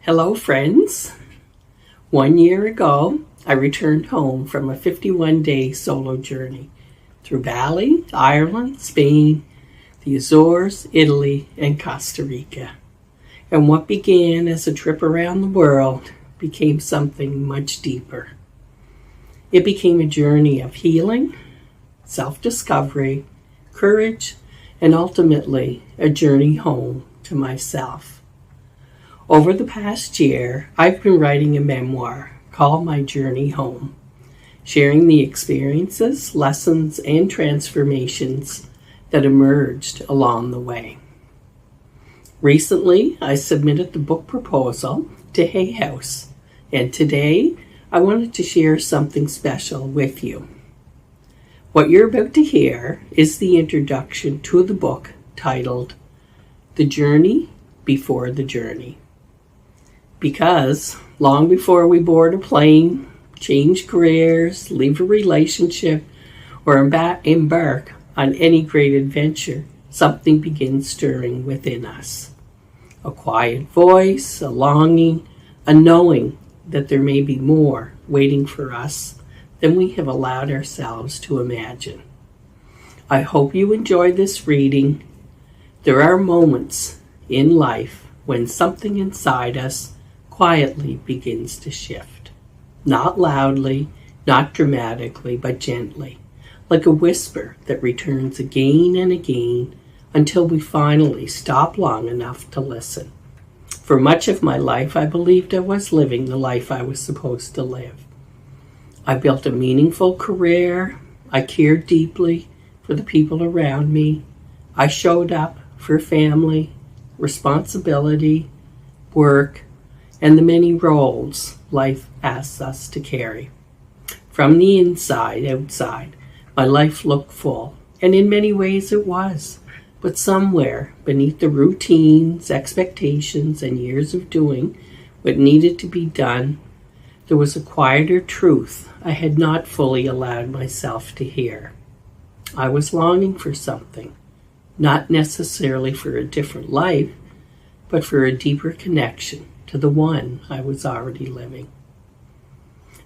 Hello, friends. 1 year ago, I returned home from a 51-day solo journey through Bali, Ireland, Spain, the Azores, Italy, and Costa Rica. And what began as a trip around the world became something much deeper. It became a journey of healing, self-discovery, courage, and ultimately a journey home to myself. Over the past year, I've been writing a memoir called My Journey Home, sharing the experiences, lessons, and transformations that emerged along the way. Recently, I submitted the book proposal to Hay House, and today I wanted to share something special with you. What you're about to hear is the introduction to the book titled The Journey Before the Journey. Because long before we board a plane, change careers, leave a relationship, or embark on any great adventure, something begins stirring within us. A quiet voice, a longing, a knowing that there may be more waiting for us than we have allowed ourselves to imagine. I hope you enjoy this reading. There are moments in life when something inside us quietly begins to shift. Not loudly, not dramatically, but gently, like a whisper that returns again and again until we finally stop long enough to listen. For much of my life, I believed I was living the life I was supposed to live. I built a meaningful career. I cared deeply for the people around me. I showed up for family, responsibility, work, and the many roles life asks us to carry. From the inside, outside, my life looked full, and in many ways it was. But somewhere beneath the routines, expectations, and years of doing what needed to be done, there was a quieter truth I had not fully allowed myself to hear. I was longing for something, not necessarily for a different life, but for a deeper connection to the one I was already living.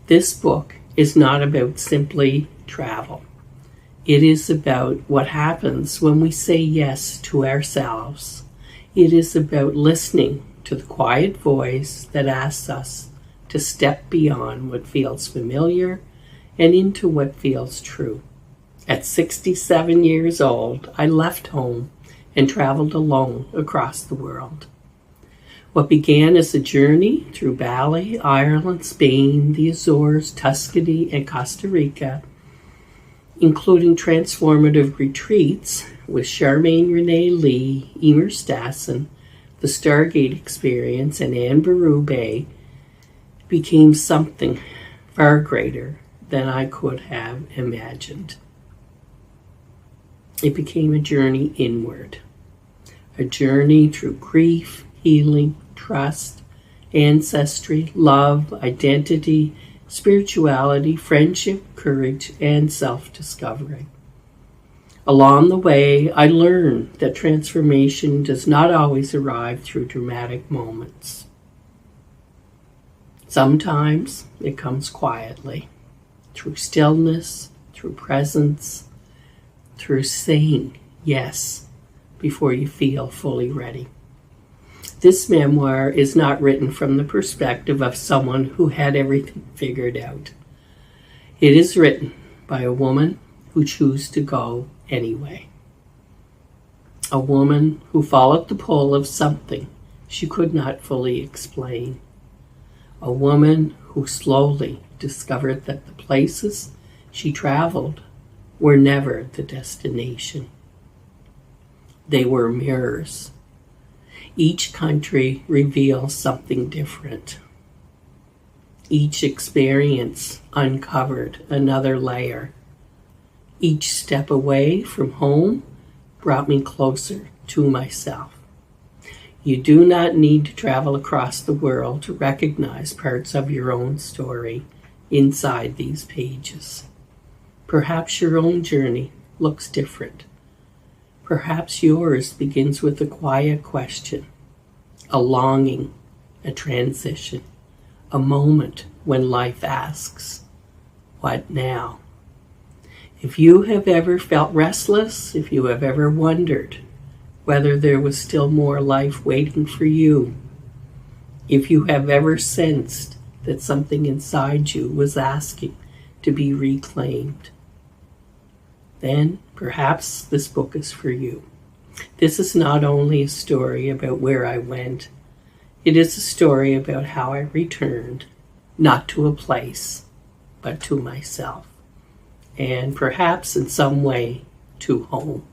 This book is not about simply travel. It is about what happens when we say yes to ourselves. It is about listening to the quiet voice that asks us to step beyond what feels familiar and into what feels true. At 67 years old, I left home and traveled alone across the world. What began as a journey through Bali, Ireland, Spain, the Azores, Tuscany, and Costa Rica, including transformative retreats with Charmaine Renee Lee, Emer Stassen, the Stargate Experience, and Anne Baru Bay, became something far greater than I could have imagined. It became a journey inward, a journey through grief, healing, trust, ancestry, love, identity, spirituality, friendship, courage, and self-discovery. Along the way, I learned that transformation does not always arrive through dramatic moments. Sometimes it comes quietly, through stillness, through presence, through saying yes before you feel fully ready. This memoir is not written from the perspective of someone who had everything figured out. It is written by a woman who chose to go anyway. A woman who followed the pull of something she could not fully explain. A woman who slowly discovered that the places she traveled were never the destination. They were mirrors. Each country reveals something different. Each experience uncovered another layer. Each step away from home brought me closer to myself. You do not need to travel across the world to recognize parts of your own story inside these pages. Perhaps your own journey looks different. Perhaps yours begins with a quiet question, a longing, a transition, a moment when life asks, what now? If you have ever felt restless, if you have ever wondered whether there was still more life waiting for you, if you have ever sensed that something inside you was asking to be reclaimed, then perhaps this book is for you. This is not only a story about where I went, it is a story about how I returned, not to a place, but to myself, and perhaps in some way to home.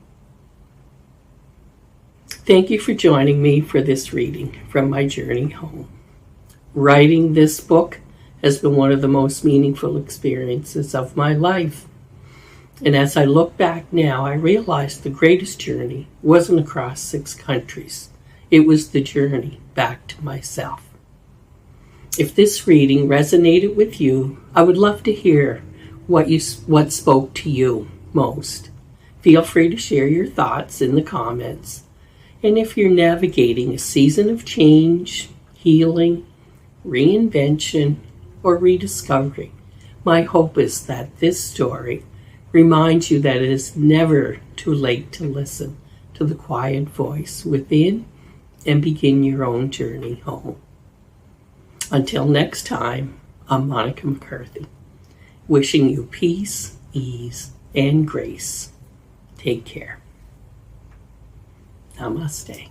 Thank you for joining me for this reading from my journey home. Writing this book has been one of the most meaningful experiences of my life. And as I look back now, I realize the greatest journey wasn't across 6 countries. It was the journey back to myself. If this reading resonated with you, I would love to hear what spoke to you most. Feel free to share your thoughts in the comments. And if you're navigating a season of change, healing, reinvention, or rediscovery, my hope is that this story reminds you that it is never too late to listen to the quiet voice within and begin your own journey home. Until next time, I'm Monica McCarthy, wishing you peace, ease, and grace. Take care. Namaste.